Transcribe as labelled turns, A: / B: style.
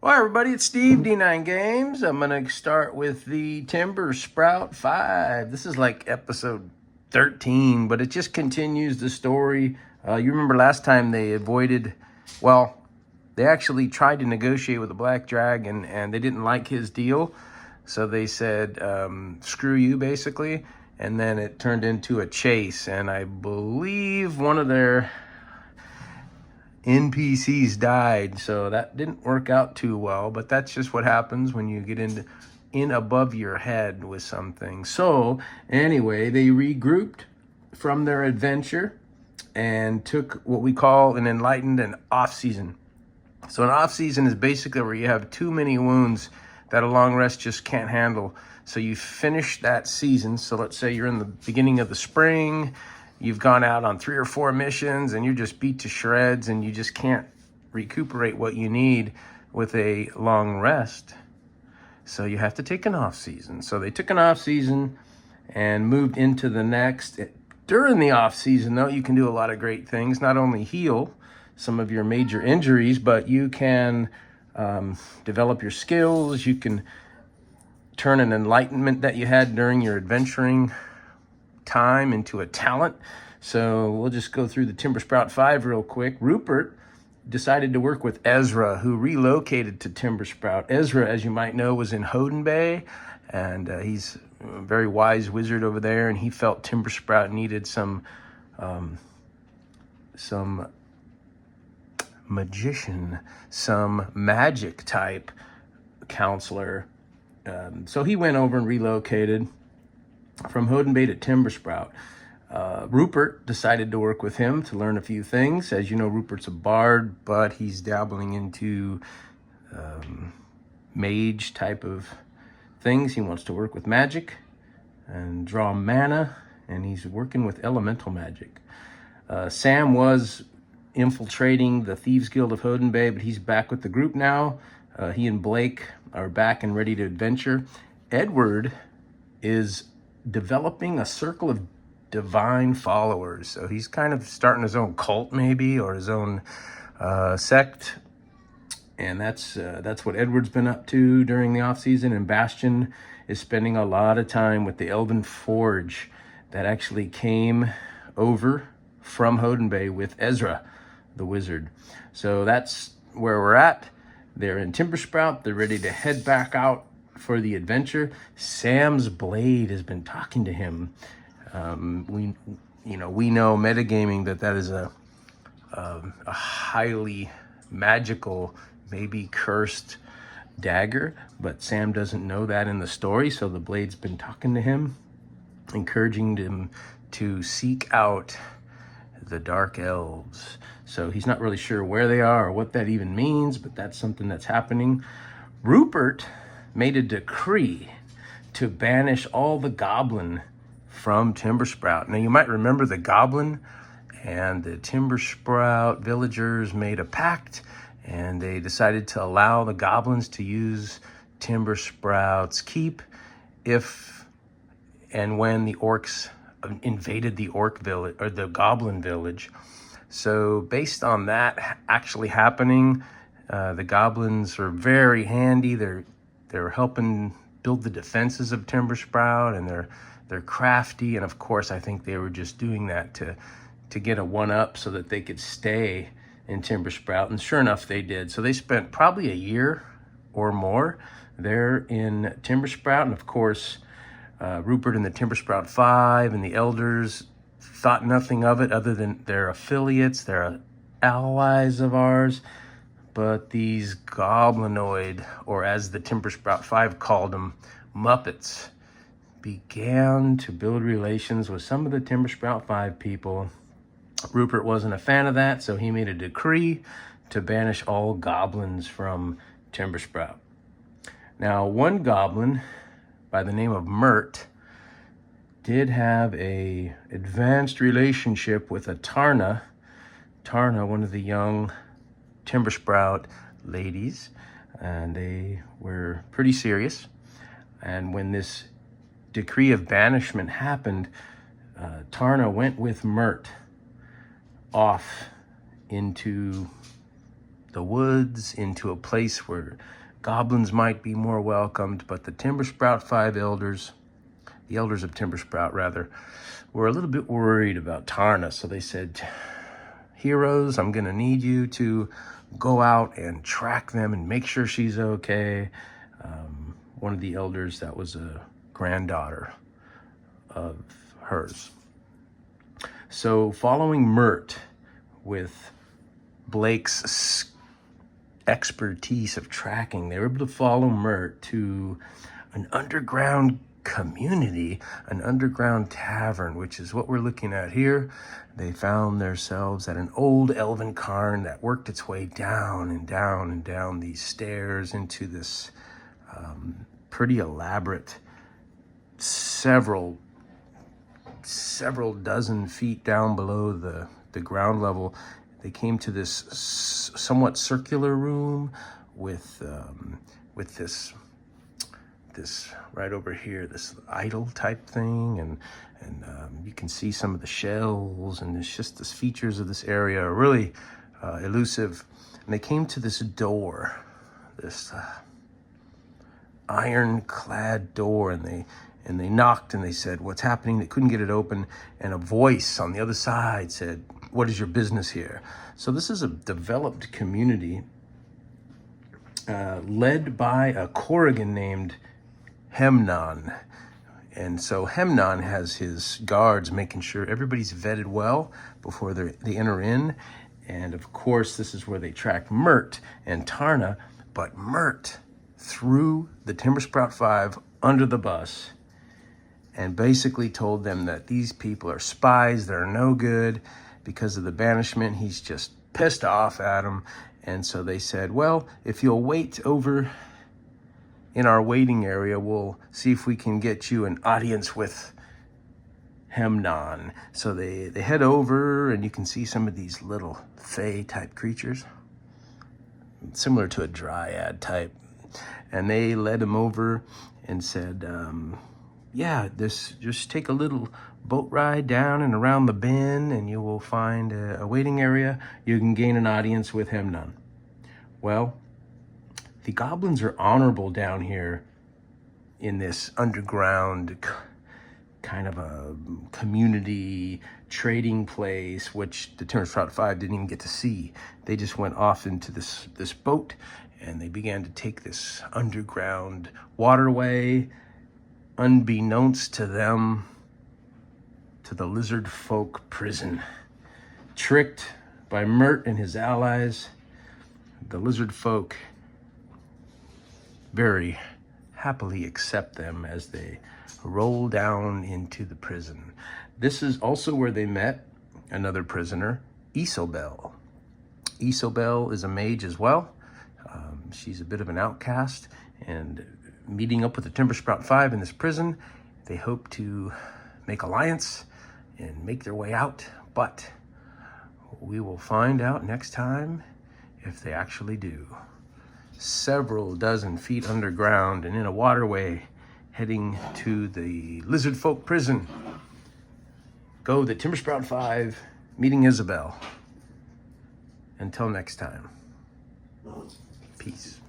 A: Well, everybody, it's Steve, D9 Games. I'm going to start with the Timbersprout 5. This is like episode 13, but it just continues the story. You remember last time they avoided, well, they actually tried to negotiate with the Black Dragon, and they didn't like his deal. So they said, screw you, basically. And then it turned into a chase, and I believe one of their NPCs died, so that didn't work out too well, but that's just what happens when you get in above your head with something. So anyway, they regrouped from their adventure and took what we call an enlightened and off season. So an off season is basically where you have too many wounds that a long rest just can't handle. So you finish that season. So let's say you're in the beginning of the spring, you've gone out on 3 or 4 missions and you're just beat to shreds and you just can't recuperate what you need with a long rest. So you have to take an off season. So they took an off season and moved into the next. During the off season, though, you can do a lot of great things. Not only heal some of your major injuries, but you can develop your skills. You can turn an enlightenment that you had during your adventuring time into a talent. So we'll just go through the Timbersprout 5 real quick. Rupert decided to work with Ezra, who relocated to Timbersprout. Ezra, as you might know, was in Hoden Bay, and he's a very wise wizard over there, and he felt Timbersprout needed some magician, some magic type counselor. So he went over and relocated from Hoden Bay to Timbersprout. Rupert decided to work with him to learn a few things. As you know, Rupert's a bard, but he's dabbling into mage type of things. He wants to work with magic and draw mana, and he's working with elemental magic. Sam was infiltrating the Thieves Guild of Hoden Bay, but he's back with the group now. He and Blake are back and ready to adventure. Edward is developing a circle of divine followers. So he's kind of starting his own cult maybe, or his own sect. And that's what Edward's been up to during the off season. And Bastion is spending a lot of time with the Elven Forge that actually came over from Hoden Bay with Ezra, the wizard. So that's where we're at. They're in Timbersprout. They're ready to head back out for the adventure. Sam's blade has been talking to him. We know metagaming that is a highly magical, maybe cursed dagger, but Sam doesn't know that in the story. So the blade's been talking to him, encouraging him to seek out the Dark Elves. So he's not really sure where they are or what that even means, but that's something that's happening. Rupert made a decree to banish all the goblin from Timbersprout. Now, you might remember the goblin and the Timbersprout villagers made a pact, and they decided to allow the goblins to use Timbersprout's keep if and when the orcs invaded the orc village or the goblin village. So based on that actually happening, the goblins are very handy. They're helping build the defenses of Timbersprout, and they're crafty. And of course, I think they were just doing that to get a one-up so that they could stay in Timbersprout. And sure enough, they did. So they spent probably a year or more there in Timbersprout. And of course, Rupert and the Timbersprout 5 and the elders thought nothing of it other than they're affiliates, they're allies of ours. But these goblinoid, or as the Timbersprout 5 called them, Muppets, began to build relations with some of the Timbersprout 5 people. Rupert wasn't a fan of that, so he made a decree to banish all goblins from Timbersprout. Now, one goblin by the name of Mert did have a advanced relationship with a Tarna, one of the young Timbersprout ladies, and they were pretty serious. And when this decree of banishment happened, Tarna went with Mert off into the woods into a place where goblins might be more welcomed, but the Timbersprout 5 elders, the elders of Timbersprout rather, were a little bit worried about Tarna. So they said, heroes, I'm gonna need you to go out and track them and make sure she's okay. One of the elders, that was a granddaughter of hers. So following Mert with Blake's expertise of tracking, they were able to follow Mert to an underground community, an underground tavern, which is what we're looking at here. They found themselves at an old elven cairn that worked its way down and down and down these stairs into this pretty elaborate, several dozen feet down below the ground level. They came to this somewhat circular room with this right over here, this idol type thing, and you can see some of the shells, and it's just the features of this area are really elusive. And they came to this door, this ironclad door, and they knocked and they said, "What's happening?" They couldn't get it open, and a voice on the other side said, "What is your business here?" So this is a developed community led by a Corrigan named Hemnon. And so Hemnon has his guards making sure everybody's vetted well before they enter in. And of course, this is where they track Mert and Tarna. But Mert threw the Timbersprout 5 under the bus and basically told them that these people are spies, they're no good. Because of the banishment, he's just pissed off at them. And so they said, well, if you'll wait over in our waiting area, we'll see if we can get you an audience with Hemnon. So they head over, and you can see some of these little fae type creatures, similar to a dryad type. And they led him over and said, yeah, just take a little boat ride down and around the bend, and you will find a waiting area. You can gain an audience with Hemnon. Well, the goblins are honorable down here in this underground kind of a community trading place, which the Timbersprout 5 didn't even get to see. They just went off into this boat, and they began to take this underground waterway, unbeknownst to them, to the lizard folk prison. Tricked by Mert and his allies, the lizard folk very happily accept them as they roll down into the prison. This is also where they met another prisoner, Isobel. Isobel is a mage as well. She's a bit of an outcast, and meeting up with the Timbersprout 5 in this prison, they hope to make alliance and make their way out, but we will find out next time if they actually do. Several dozen feet underground and in a waterway heading to the lizard folk prison go the Timbersprout 5 meeting Isabel. Until next time, peace.